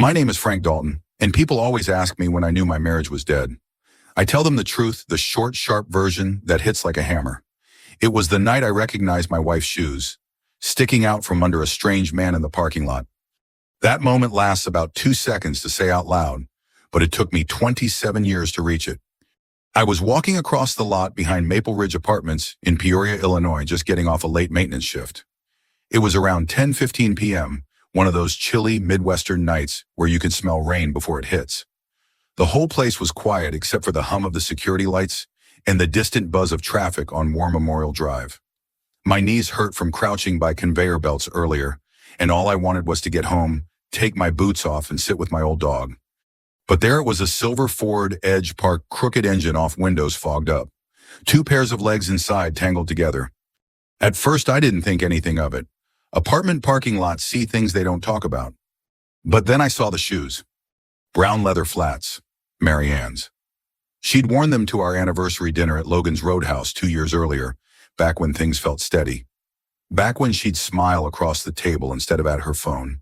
My name is Frank Dalton, and people always ask me when I knew my marriage was dead. I tell them the truth, the short, sharp version that hits like a hammer. It was the night I recognized my wife's shoes, sticking out from under a strange man in the parking lot. That moment lasts about 2 seconds to say out loud, but it took me 27 years to reach it. I was walking across the lot behind Maple Ridge Apartments in Peoria, Illinois, just getting off a late maintenance shift. It was around 10:15 p.m., one of those chilly Midwestern nights where you can smell rain before it hits. The whole place was quiet except for the hum of the security lights and the distant buzz of traffic on War Memorial Drive. My knees hurt from crouching by conveyor belts earlier, and all I wanted was to get home, take my boots off, and sit with my old dog. But there it was, a silver Ford Edge parked, crooked engine off, windows fogged up. 2 pairs of legs inside tangled together. At first, I didn't think anything of it. Apartment parking lots see things they don't talk about. But then I saw the shoes. Brown leather flats. Mary Ann's. She'd worn them to our anniversary dinner at Logan's Roadhouse 2 years earlier, back when things felt steady. Back when she'd smile across the table instead of at her phone.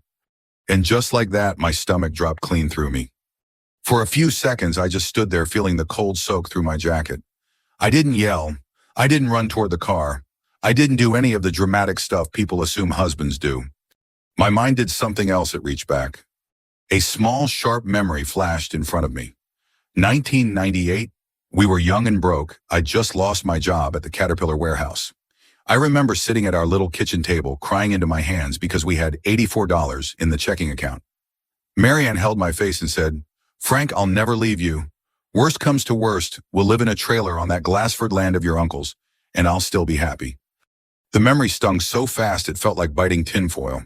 And just like that, my stomach dropped clean through me. For a few seconds, I just stood there feeling the cold soak through my jacket. I didn't yell. I didn't run toward the car. I didn't do any of the dramatic stuff people assume husbands do. My mind did something else. It reached back. A small, sharp memory flashed in front of me. 1998. We were young and broke. I'd just lost my job at the Caterpillar warehouse. I remember sitting at our little kitchen table, crying into my hands because we had $84 in the checking account. Mary Ann held my face and said, "Frank, I'll never leave you. Worst comes to worst, we'll live in a trailer on that Glassford land of your uncle's, and I'll still be happy." The memory stung so fast it felt like biting tinfoil.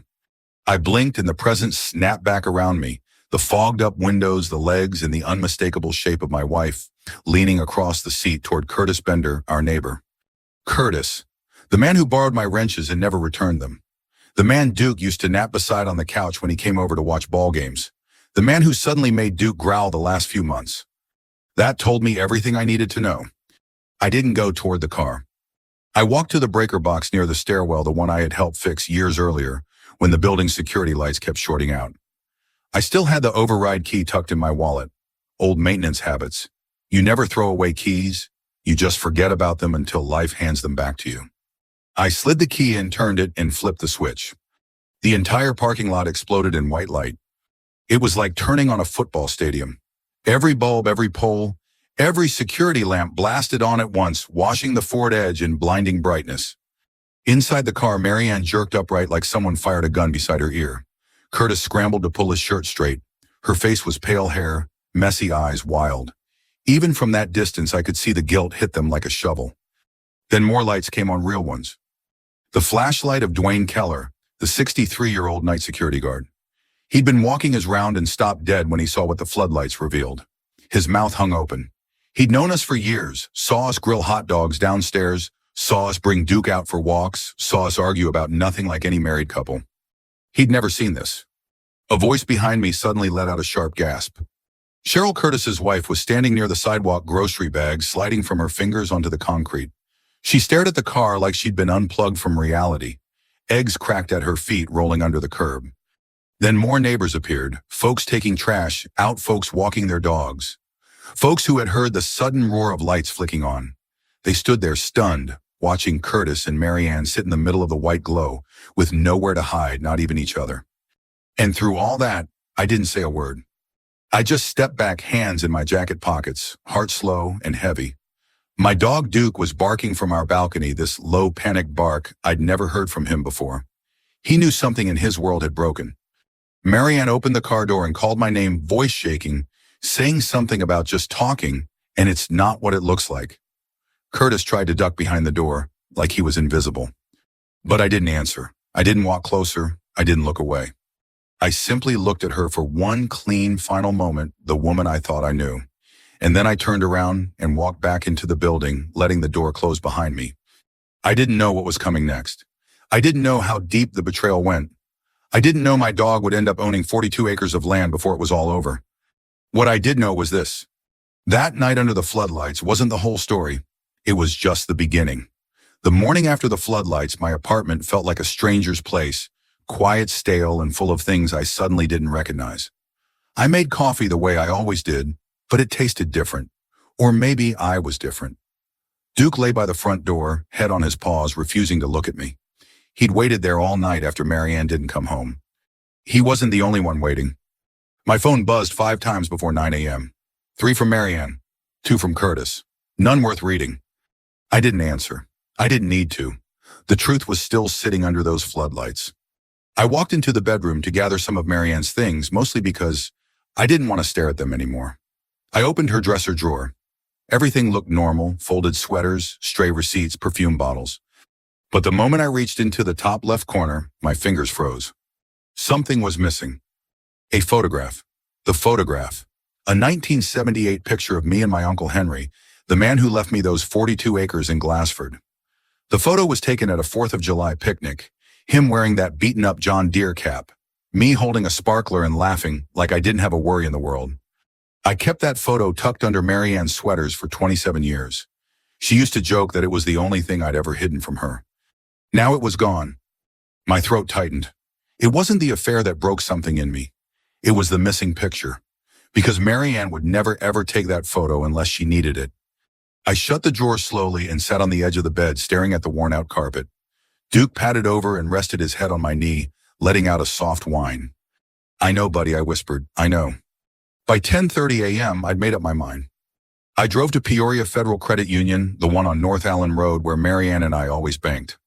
I blinked and the present snapped back around me, the fogged-up windows, the legs, and the unmistakable shape of my wife, leaning across the seat toward Curtis Bender, our neighbor. Curtis, the man who borrowed my wrenches and never returned them. The man Duke used to nap beside on the couch when he came over to watch ball games. The man who suddenly made Duke growl the last few months. That told me everything I needed to know. I didn't go toward the car. I walked to the breaker box near the stairwell, the one I had helped fix years earlier when the building's security lights kept shorting out. I still had the override key tucked in my wallet. Old maintenance habits. You never throw away keys. You just forget about them until life hands them back to you. I slid the key in, turned it, and flipped the switch. The entire parking lot exploded in white light. It was like turning on a football stadium. Every bulb, every pole, every security lamp blasted on at once, washing the Ford Edge in blinding brightness. Inside the car, Mary Ann jerked upright like someone fired a gun beside her ear. Curtis scrambled to pull his shirt straight. Her face was pale hair, messy eyes, wild. Even from that distance, I could see the guilt hit them like a shovel. Then more lights came on, real ones. The flashlight of Dwayne Keller, the 63-year-old night security guard. He'd been walking his round and stopped dead when he saw what the floodlights revealed. His mouth hung open. He'd known us for years, saw us grill hot dogs downstairs, saw us bring Duke out for walks, saw us argue about nothing like any married couple. He'd never seen this. A voice behind me suddenly let out a sharp gasp. Cheryl Curtis's wife was standing near the sidewalk, grocery bags sliding from her fingers onto the concrete. She stared at the car like she'd been unplugged from reality. Eggs cracked at her feet, rolling under the curb. Then more neighbors appeared, folks taking trash out, folks walking their dogs. Folks who had heard the sudden roar of lights flicking on. They stood there stunned, watching Curtis and Mary Ann sit in the middle of the white glow, with nowhere to hide, not even each other. And through all that, I didn't say a word. I just stepped back, hands in my jacket pockets, heart slow and heavy. My dog Duke was barking from our balcony, this low, panicked bark I'd never heard from him before. He knew something in his world had broken. Mary Ann opened the car door and called my name, voice shaking, saying something about just talking, and it's not what it looks like. Curtis tried to duck behind the door, like he was invisible. But I didn't answer. I didn't walk closer. I didn't look away. I simply looked at her for one clean, final moment, the woman I thought I knew. And then I turned around and walked back into the building, letting the door close behind me. I didn't know what was coming next. I didn't know how deep the betrayal went. I didn't know my dog would end up owning 42 acres of land before it was all over. What I did know was this. That night under the floodlights wasn't the whole story. It was just the beginning. The morning after the floodlights, my apartment felt like a stranger's place, quiet, stale, and full of things I suddenly didn't recognize. I made coffee the way I always did, but it tasted different. Or maybe I was different. Duke lay by the front door, head on his paws, refusing to look at me. He'd waited there all night after Marianne didn't come home. He wasn't the only one waiting. My phone buzzed 5 times before 9 a.m. 3 from Marianne, 2 from Curtis. None worth reading. I didn't answer. I didn't need to. The truth was still sitting under those floodlights. I walked into the bedroom to gather some of Marianne's things, mostly because I didn't want to stare at them anymore. I opened her dresser drawer. Everything looked normal: folded sweaters, stray receipts, perfume bottles. But the moment I reached into the top left corner, my fingers froze. Something was missing. A photograph. The photograph. A 1978 picture of me and my Uncle Henry, the man who left me those 42 acres in Glassford. The photo was taken at a 4th of July picnic, him wearing that beaten-up John Deere cap, me holding a sparkler and laughing like I didn't have a worry in the world. I kept that photo tucked under Marianne's sweaters for 27 years. She used to joke that it was the only thing I'd ever hidden from her. Now it was gone. My throat tightened. It wasn't the affair that broke something in me. It was the missing picture. Because Marianne would never ever take that photo unless she needed it. I shut the drawer slowly and sat on the edge of the bed, staring at the worn-out carpet. Duke patted over and rested his head on my knee, letting out a soft whine. "I know, buddy," I whispered. "I know." By 10:30 a.m., I'd made up my mind. I drove to Peoria Federal Credit Union, the one on North Allen Road where Marianne and I always banked.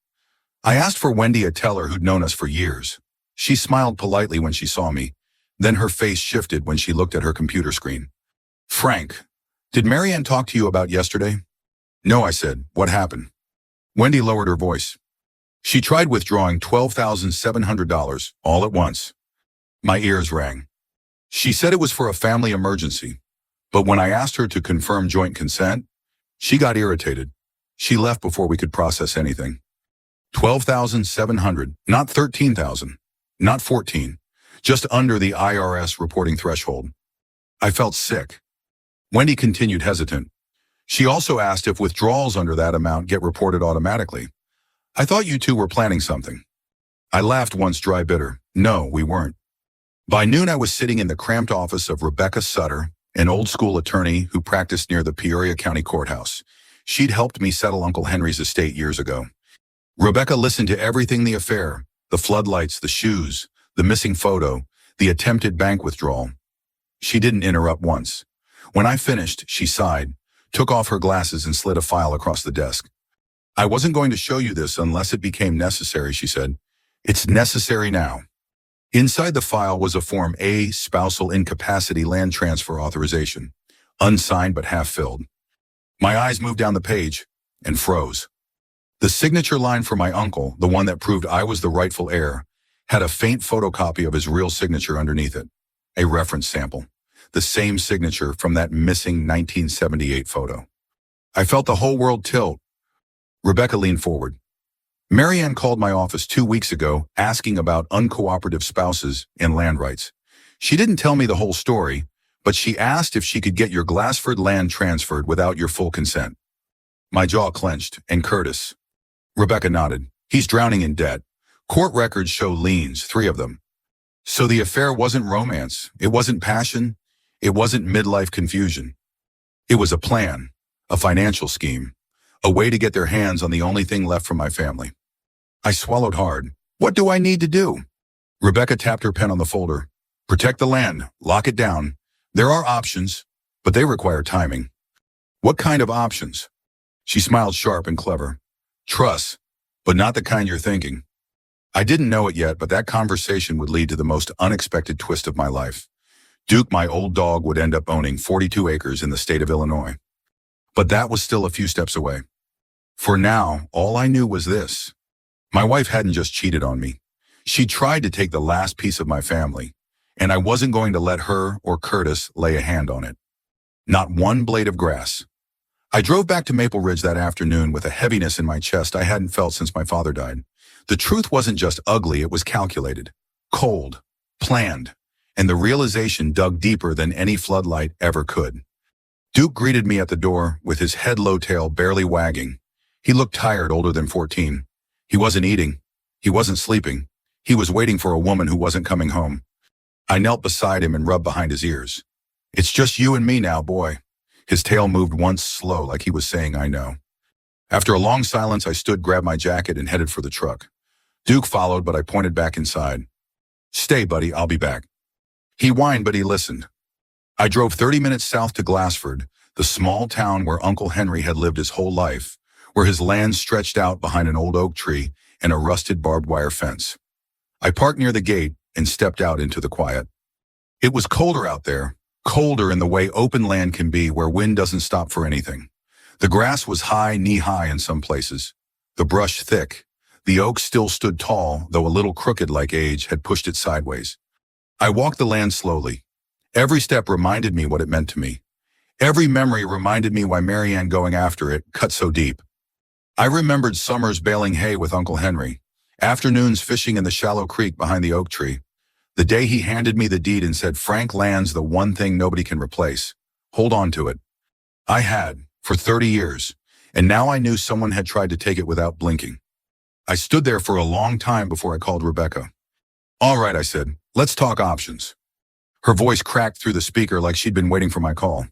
I asked for Wendy, a teller who'd known us for years. She smiled politely when she saw me. Then her face shifted when she looked at her computer screen. "Frank, did Marianne talk to you about yesterday?" "No," I said. "What happened?" Wendy lowered her voice. "She tried withdrawing $12,700 all at once." My ears rang. She said it was for a family emergency, but when I asked her to confirm joint consent, she got irritated. She left before we could process anything. 12,700, not 13,000, not 14, just under the IRS reporting threshold. I felt sick. Wendy continued, hesitant. She also asked if withdrawals under that amount get reported automatically. "I thought you two were planning something." I laughed once, dry bitter. No, we weren't. By noon, I was sitting in the cramped office of Rebecca Sutter, an old-school attorney who practiced near the Peoria County Courthouse. She'd helped me settle Uncle Henry's estate years ago. Rebecca listened to everything: the affair, the floodlights, the shoes, the missing photo, the attempted bank withdrawal. She didn't interrupt once. When I finished, she sighed, took off her glasses and slid a file across the desk. "I wasn't going to show you this unless it became necessary," she said. "It's necessary now." Inside the file was a Form A, spousal incapacity land transfer authorization, unsigned but half-filled. My eyes moved down the page and froze. The signature line for my uncle, the one that proved I was the rightful heir, had a faint photocopy of his real signature underneath it, a reference sample, the same signature from that missing 1978 photo. I felt the whole world tilt. Rebecca leaned forward. "Marianne called my office 2 weeks ago asking about uncooperative spouses and land rights. She didn't tell me the whole story, but she asked if she could get your Glassford land transferred without your full consent." My jaw clenched. "And Curtis?" Rebecca nodded. "He's drowning in debt. Court records show liens, 3 of them. So the affair wasn't romance. It wasn't passion. It wasn't midlife confusion. It was a plan, a financial scheme, a way to get their hands on the only thing left from my family." I swallowed hard. "What do I need to do?" Rebecca tapped her pen on the folder. "Protect the land. Lock it down. There are options, but they require timing." "What kind of options?" She smiled, sharp and clever. "Trust, but not the kind you're thinking." I didn't know it yet, but that conversation would lead to the most unexpected twist of my life. Duke, my old dog, would end up owning 42 acres in the state of Illinois. But that was still a few steps away. For now, all I knew was this. My wife hadn't just cheated on me. She tried to take the last piece of my family, and I wasn't going to let her or Curtis lay a hand on it. Not one blade of grass. I drove back to Maple Ridge that afternoon with a heaviness in my chest I hadn't felt since my father died. The truth wasn't just ugly, it was calculated, cold, planned, and the realization dug deeper than any floodlight ever could. Duke greeted me at the door with his head low, tail barely wagging. He looked tired, older than 14. He wasn't eating. He wasn't sleeping. He was waiting for a woman who wasn't coming home. I knelt beside him and rubbed behind his ears. It's just you and me now, boy. His tail moved once slow like he was saying, I know. After a long silence, I stood, grabbed my jacket, and headed for the truck. Duke followed, but I pointed back inside. Stay, buddy, I'll be back. He whined, but he listened. I drove 30 minutes south to Glassford, the small town where Uncle Henry had lived his whole life, where his land stretched out behind an old oak tree and a rusted barbed wire fence. I parked near the gate and stepped out into the quiet. It was colder out there, colder in the way open land can be where wind doesn't stop for anything. The grass was high, knee-high in some places, the brush thick. The oak still stood tall, though a little crooked like age had pushed it sideways. I walked the land slowly. Every step reminded me what it meant to me. Every memory reminded me why Marianne going after it cut so deep. I remembered summers baling hay with Uncle Henry, afternoons fishing in the shallow creek behind the oak tree, the day he handed me the deed and said, Frank, land's the one thing nobody can replace. Hold on to it. I had, for 30 years, and now I knew someone had tried to take it without blinking. I stood there for a long time before I called Rebecca. All right, I said, let's talk options. Her voice cracked through the speaker like she'd been waiting for my call.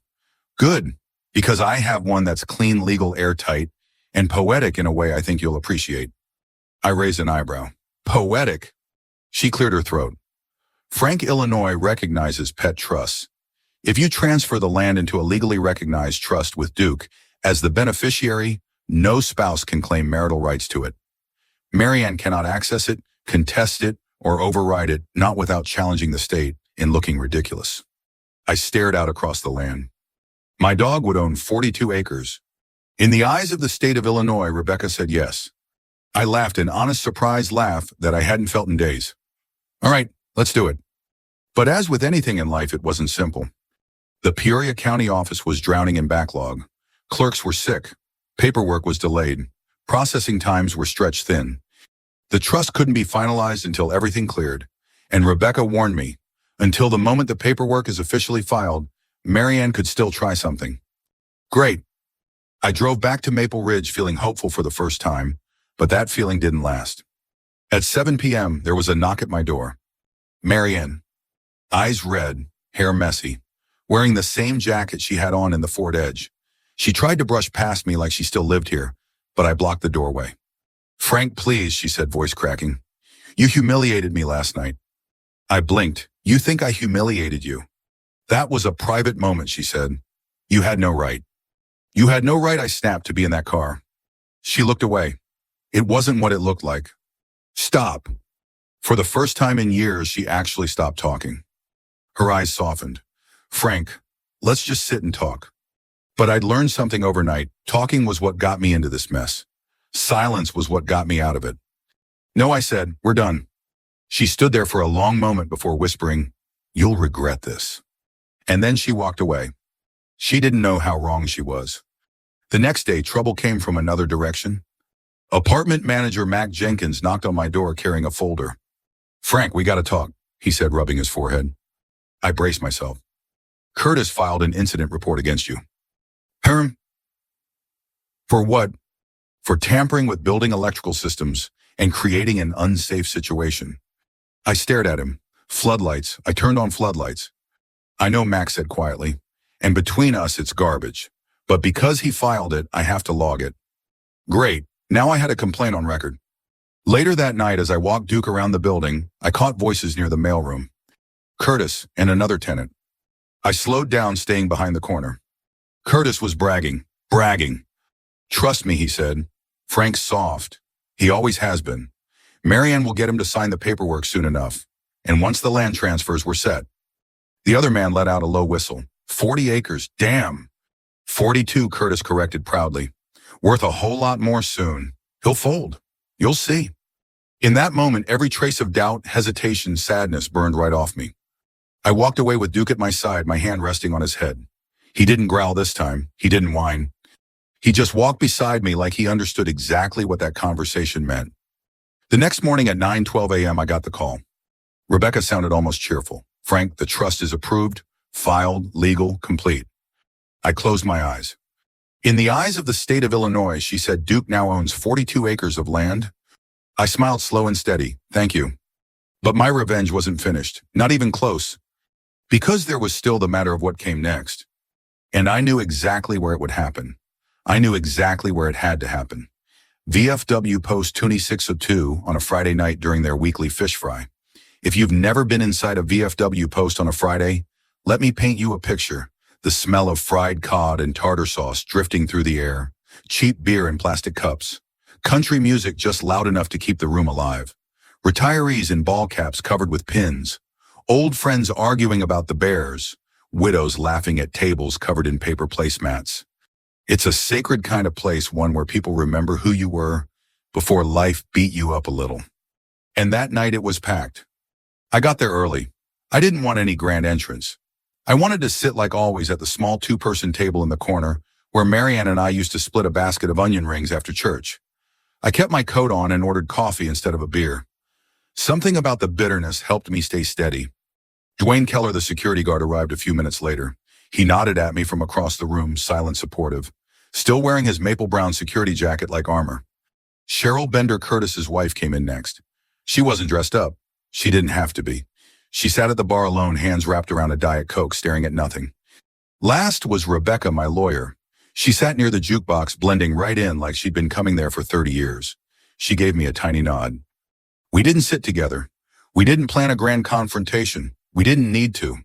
Good, because I have one that's clean, legal, airtight, and poetic in a way I think you'll appreciate. I raised an eyebrow. Poetic? She cleared her throat. Frank, Illinois recognizes pet trusts. If you transfer the land into a legally recognized trust with Duke as the beneficiary, no spouse can claim marital rights to it. Marianne cannot access it, contest it, or override it, not without challenging the state and looking ridiculous. I stared out across the land. My dog would own 42 acres. In the eyes of the state of Illinois, Rebecca said yes. I laughed, an honest, surprised laugh that I hadn't felt in days. All right, let's do it. But as with anything in life, it wasn't simple. The Peoria County office was drowning in backlog. Clerks were sick. Paperwork was delayed. Processing times were stretched thin. The trust couldn't be finalized until everything cleared. And Rebecca warned me, until the moment the paperwork is officially filed, Marianne could still try something. Great. I drove back to Maple Ridge feeling hopeful for the first time, but that feeling didn't last. At 7 p.m., there was a knock at my door. Marianne, eyes red, hair messy, wearing the same jacket she had on in the Ford Edge. She tried to brush past me like she still lived here, but I blocked the doorway. Frank, please, she said, voice cracking. You humiliated me last night. I blinked. You think I humiliated you? That was a private moment, she said. You had no right. You had no right, I snapped, to be in that car. She looked away. It wasn't what it looked like. Stop. For the first time in years, she actually stopped talking. Her eyes softened. Frank, let's just sit and talk. But I'd learned something overnight. Talking was what got me into this mess. Silence was what got me out of it. No, I said, we're done. She stood there for a long moment before whispering, you'll regret this. And then she walked away. She didn't know how wrong she was. The next day, trouble came from another direction. Apartment manager Mac Jenkins knocked on my door carrying a folder. Frank, we gotta talk, he said, rubbing his forehead. I braced myself. Curtis filed an incident report against you. Herm? For what? For tampering with building electrical systems and creating an unsafe situation. I stared at him. Floodlights. I turned on floodlights. I know, Mac said quietly. And between us, it's garbage. But because he filed it, I have to log it. Great. Now I had a complaint on record. Later that night, as I walked Duke around the building, I caught voices near the mailroom. Curtis and another tenant. I slowed down, staying behind the corner. Curtis was bragging. Trust me, he said. Frank's soft. He always has been. Marianne will get him to sign the paperwork soon enough. And once the land transfers were set. The other man let out a low whistle. 40 acres, damn. 42, Curtis corrected proudly. Worth a whole lot more soon. He'll fold. You'll see. In that moment, every trace of doubt, hesitation, sadness burned right off me. I walked away with Duke at my side, my hand resting on his head. He didn't growl this time. He didn't whine. He just walked beside me like he understood exactly what that conversation meant. The next morning at 9:12 a.m., I got the call. Rebecca sounded almost cheerful. Frank, the trust is approved, filed, legal, complete. I closed my eyes. In the eyes of the state of Illinois, she said, Duke now owns 42 acres of land. I smiled slow and steady. Thank you. But my revenge wasn't finished, not even close, because there was still the matter of what came next. And I knew exactly where it would happen. I knew exactly where it had to happen. VFW Post 2602 on a Friday night during their weekly fish fry. If you've never been inside a VFW Post on a Friday, let me paint you a picture. The smell of fried cod and tartar sauce drifting through the air, cheap beer in plastic cups, country music just loud enough to keep the room alive, retirees in ball caps covered with pins, old friends arguing about the Bears, widows laughing at tables covered in paper placemats. It's a sacred kind of place, one where people remember who you were before life beat you up a little. And that night it was packed. I got there early. I didn't want any grand entrance. I wanted to sit like always at the small two-person table in the corner where Marianne and I used to split a basket of onion rings after church. I kept my coat on and ordered coffee instead of a beer. Something about the bitterness helped me stay steady. Dwayne Keller, the security guard, arrived a few minutes later. He nodded at me from across the room, silent, supportive, still wearing his maple brown security jacket like armor. Cheryl Bender Curtis's wife came in next. She wasn't dressed up. She didn't have to be. She sat at the bar alone, hands wrapped around a Diet Coke, staring at nothing. Last was Rebecca, my lawyer. She sat near the jukebox, blending right in like she'd been coming there for 30 years. She gave me a tiny nod. We didn't sit together. We didn't plan a grand confrontation. We didn't need to.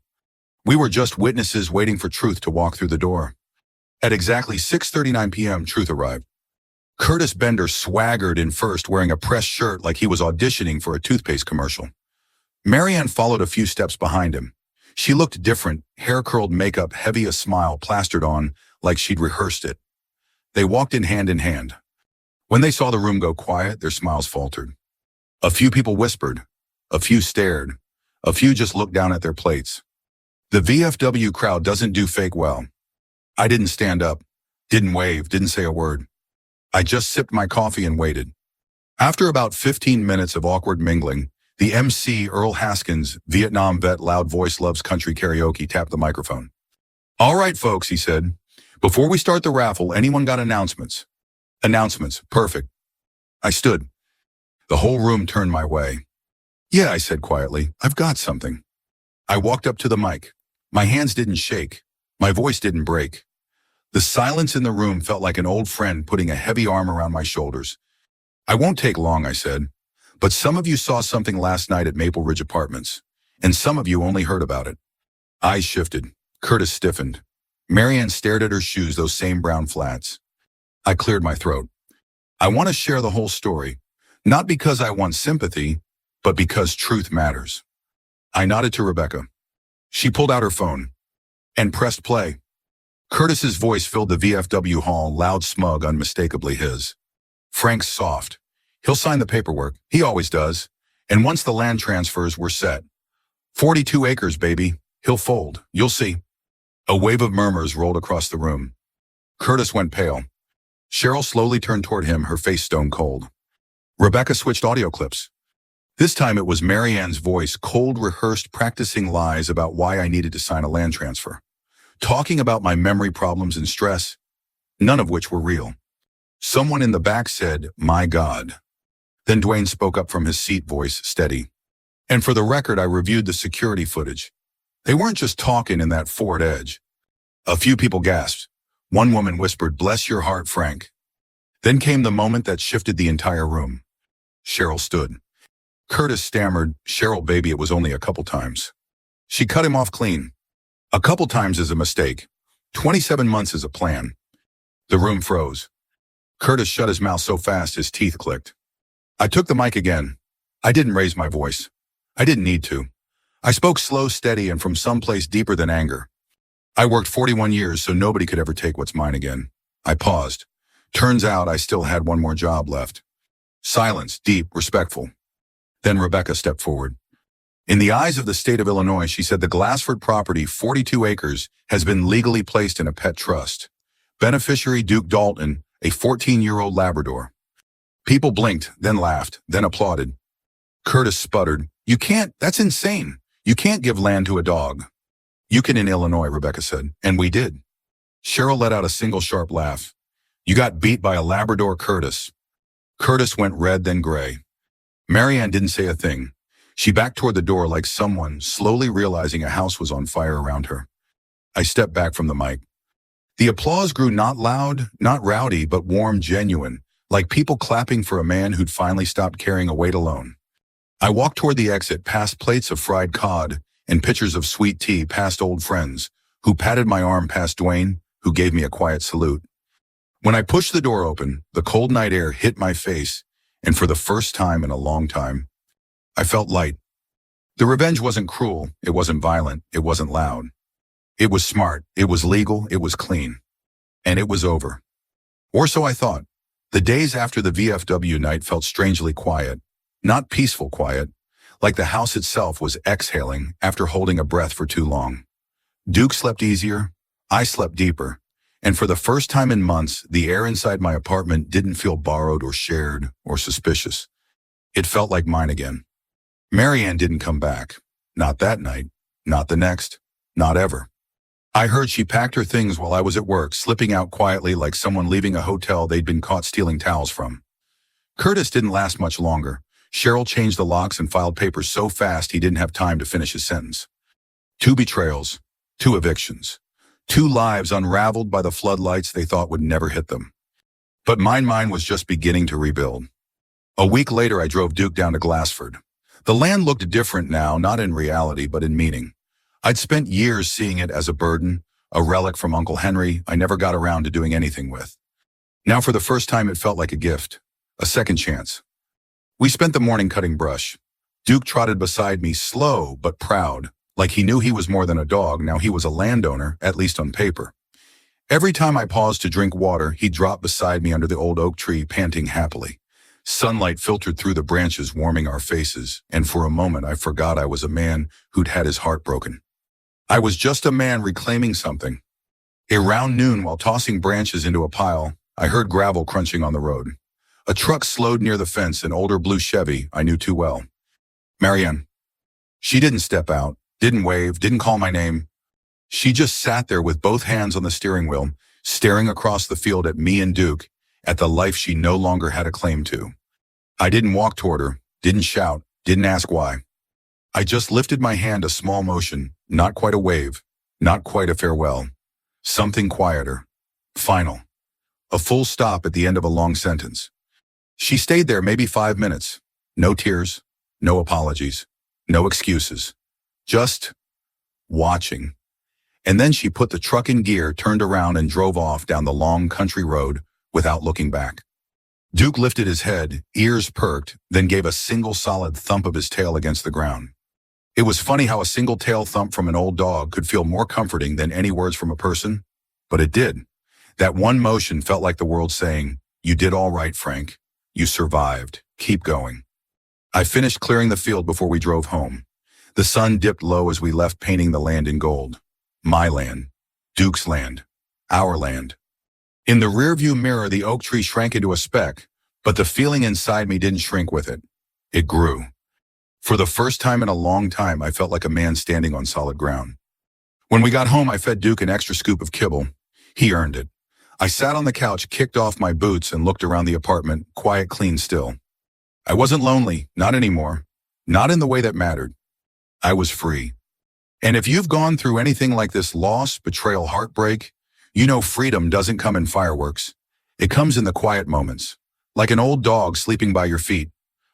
We were just witnesses waiting for truth to walk through the door. At exactly 6:39 p.m., truth arrived. Curtis Bender swaggered in first, wearing a pressed shirt like he was auditioning for a toothpaste commercial. Marianne followed a few steps behind him. She looked different, hair curled, makeup heavy, a smile plastered on like she'd rehearsed it. They walked in hand. When they saw the room go quiet, their smiles faltered. A few people whispered. A few stared. A few just looked down at their plates. The VFW crowd doesn't do fake well. I didn't stand up, didn't wave, didn't say a word. I just sipped my coffee and waited. After about 15 minutes of awkward mingling, the MC, Earl Haskins, Vietnam vet, loud voice, loves country karaoke, tapped the microphone. All right, folks, he said. Before we start the raffle, anyone got announcements? Announcements, perfect. I stood. The whole room turned my way. Yeah, I said quietly, I've got something. I walked up to the mic. My hands didn't shake. My voice didn't break. The silence in the room felt like an old friend putting a heavy arm around my shoulders. I won't take long, I said. But some of you saw something last night at Maple Ridge Apartments, and some of you only heard about it. Eyes shifted. Curtis stiffened. Marianne stared at her shoes, those same brown flats. I cleared my throat. I want to share the whole story, not because I want sympathy, but because truth matters. I nodded to Rebecca. She pulled out her phone and pressed play. Curtis's voice filled the VFW hall, loud, smug, unmistakably his. Frank's soft. He'll sign the paperwork. He always does. And once the land transfers were set, 42 acres, baby. He'll fold. You'll see. A wave of murmurs rolled across the room. Curtis went pale. Cheryl slowly turned toward him, her face stone cold. Rebecca switched audio clips. This time it was Marianne's voice, cold, rehearsed, practicing lies about why I needed to sign a land transfer. Talking about my memory problems and stress, none of which were real. Someone in the back said, "My God." Then Dwayne spoke up from his seat, voice steady. And for the record, I reviewed the security footage. They weren't just talking in that Ford Edge. A few people gasped. One woman whispered, "Bless your heart, Frank." Then came the moment that shifted the entire room. Cheryl stood. Curtis stammered, "Cheryl, baby, it was only a couple times." She cut him off clean. A couple times is a mistake. 27 months is a plan. The room froze. Curtis shut his mouth so fast his teeth clicked. I took the mic again. I didn't raise my voice. I didn't need to. I spoke slow, steady, and from someplace deeper than anger. I worked 41 years so nobody could ever take what's mine again. I paused. Turns out I still had one more job left. Silence, deep, respectful. Then Rebecca stepped forward. In the eyes of the state of Illinois, she said the Glassford property, 42 acres, has been legally placed in a pet trust. Beneficiary Duke Dalton, a 14-year-old Labrador. People blinked, then laughed, then applauded. Curtis sputtered, "You can't, that's insane. You can't give land to a dog." "You can in Illinois," Rebecca said, and we did. Cheryl let out a single sharp laugh. "You got beat by a Labrador, Curtis." Curtis went red, then gray. Marianne didn't say a thing. She backed toward the door like someone slowly realizing a house was on fire around her. I stepped back from the mic. The applause grew not loud, not rowdy, but warm, genuine, like people clapping for a man who'd finally stopped carrying a weight alone. I walked toward the exit, past plates of fried cod and pitchers of sweet tea, past old friends, who patted my arm, past Dwayne, who gave me a quiet salute. When I pushed the door open, the cold night air hit my face, and for the first time in a long time, I felt light. The revenge wasn't cruel, it wasn't violent, it wasn't loud. It was smart, it was legal, it was clean. And it was over. Or so I thought. The days after the VFW night felt strangely quiet. Not peaceful quiet, like the house itself was exhaling after holding a breath for too long. Duke slept easier, I slept deeper, and for the first time in months, the air inside my apartment didn't feel borrowed or shared or suspicious. It felt like mine again. Marianne didn't come back. Not that night, not the next, not ever. I heard she packed her things while I was at work, slipping out quietly like someone leaving a hotel they'd been caught stealing towels from. Curtis didn't last much longer. Cheryl changed the locks and filed papers so fast he didn't have time to finish his sentence. 2 betrayals, 2 evictions, 2 lives unraveled by the floodlights they thought would never hit them. But mine was just beginning to rebuild. A week later, I drove Duke down to Glassford. The land looked different now, not in reality, but in meaning. I'd spent years seeing it as a burden, a relic from Uncle Henry I never got around to doing anything with. Now for the first time it felt like a gift, a second chance. We spent the morning cutting brush. Duke trotted beside me, slow but proud, like he knew he was more than a dog, now he was a landowner, at least on paper. Every time I paused to drink water, he'd drop beside me under the old oak tree, panting happily. Sunlight filtered through the branches, warming our faces, and for a moment I forgot I was a man who'd had his heart broken. I was just a man reclaiming something. Around noon, while tossing branches into a pile, I heard gravel crunching on the road. A truck slowed near the fence, an older blue Chevy I knew too well. Marianne. She didn't step out, didn't wave, didn't call my name. She just sat there with both hands on the steering wheel, staring across the field at me and Duke, at the life she no longer had a claim to. I didn't walk toward her, didn't shout, didn't ask why. I just lifted my hand, a small motion, not quite a wave, not quite a farewell. Something quieter, final. A full stop at the end of a long sentence. She stayed there maybe 5 minutes. No tears, no apologies, no excuses. Just watching. And then she put the truck in gear, turned around and drove off down the long country road without looking back. Duke lifted his head, ears perked, then gave a single solid thump of his tail against the ground. It was funny how a single tail thump from an old dog could feel more comforting than any words from a person, but it did. That one motion felt like the world saying, "You did all right, Frank. You survived. Keep going." I finished clearing the field before we drove home. The sun dipped low as we left, painting the land in gold. My land. Duke's land. Our land. In the rearview mirror, the oak tree shrank into a speck, but the feeling inside me didn't shrink with it. It grew. For the first time in a long time, I felt like a man standing on solid ground. When we got home, I fed Duke an extra scoop of kibble. He earned it. I sat on the couch, kicked off my boots, and looked around the apartment, quiet, clean, still. I wasn't lonely, not anymore. Not in the way that mattered. I was free. And if you've gone through anything like this, loss, betrayal, heartbreak, you know freedom doesn't come in fireworks. It comes in the quiet moments. Like an old dog sleeping by your feet.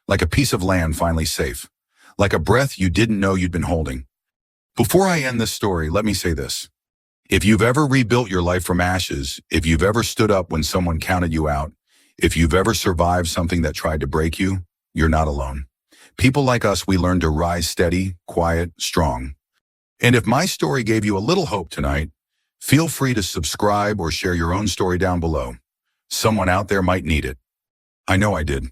Like a piece of land finally safe. Like a breath you didn't know you'd been holding. Before I end this story, let me say this. If you've ever rebuilt your life from ashes, if you've ever stood up when someone counted you out, if you've ever survived something that tried to break you, you're not alone. People like us, we learn to rise steady, quiet, strong. And if my story gave you a little hope tonight, feel free to subscribe or share your own story down below. Someone out there might need it. I know I did.